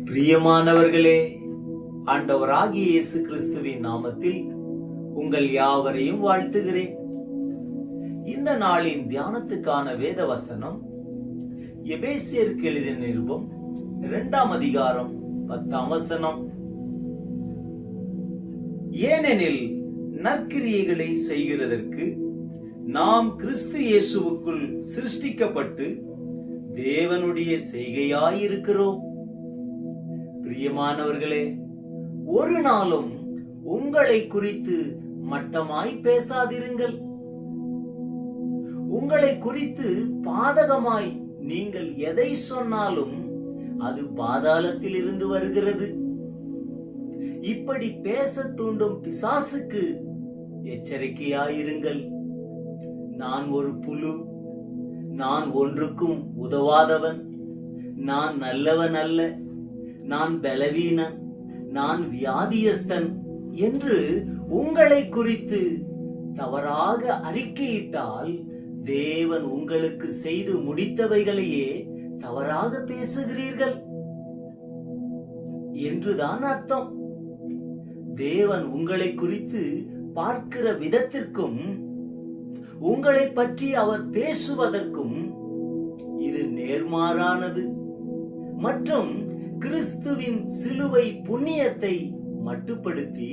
பிரியமானவர்களே, ஆண்டவராகிய இயேசு கிறிஸ்துவின் நாமத்தில் உங்கள் யாவரையும் வாழ்த்துகிறேன். இந்த நாளின் தியானத்துக்கான வேத வசனம் எபேசியருக்கு எழுதிய நிருபம் 2ஆம் அதிகாரம் 10ஆம் வசனம். ஏனெனில் நற்கிரியைகளை செய்கிறதற்கு நாம் கிறிஸ்து இயேசுவுக்குள் சிருஷ்டிக்கப்பட்டு தேவனுடைய செய்கையாயிருக்கிறோம். பிரியமானவர்களே, ஒரு நாளும் உங்களை குறித்து மட்டமாய் பேசாதிருங்கள். உங்களை குறித்து பாதகமாய் நீங்கள் எதை சொன்னாலும் அது பாதாளத்தில் இருந்து வருகிறது. இப்படி பேச தூண்டும் பிசாசுக்கு எச்சரிக்கையாயிருங்கள். நான் ஒரு புழு, நான் ஒன்றுக்கும் உதவாதவன், நான் நல்லவன் அல்ல, நான் பலவீனன், நான் வியாதியஸ்தன் என்று உங்களை குறித்து தவறாக அறிக்கையிட்டால் தேவன் உங்களுக்கு செய்து முடித்தவைகளையே தவறாக பேசுகிறீர்கள் என்றுதான் அர்த்தம். தேவன் உங்களை குறித்து பார்க்கிற விதத்திற்கும் உங்களை பற்றி அவர் பேசுவதற்கும் இது நேர்மாறானது மற்றும் கிறிஸ்துவின் சிலுவை புண்ணியத்தை மட்டுப்படுத்தி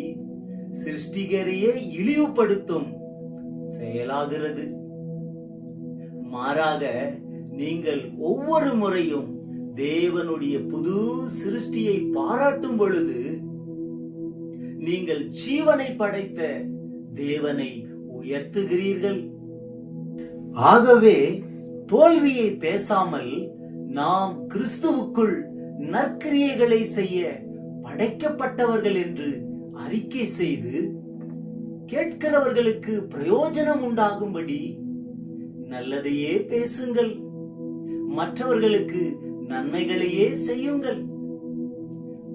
சிருஷ்டிகரையே இழிவுபடுத்தும் செயலாகிறது. மாறாக நீங்கள் ஒவ்வொரு முறையும் தேவனுடைய புது சிருஷ்டியை பாராட்டும் பொழுது நீங்கள் ஜீவனை படைத்த தேவனை உயர்த்துகிறீர்கள். ஆகவே தோல்வியை பேசாமல் நாம் கிறிஸ்துவுக்குள் நற்கிரியைகளை செய்ய படைக்கப்பட்டவர்கள் என்று அறிக்கை செய்து கேட்கிறவர்களுக்கு பிரயோஜனம் உண்டாகும்படி நல்லதையே பேசுங்கள், மற்றவர்களுக்கு நன்மைகளையே செய்யுங்கள்.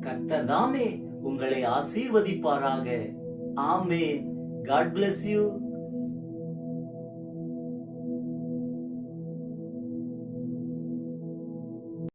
கர்த்தர் தாமே உங்களை ஆசீர்வதிப்பாராக. ஆமென். God bless you.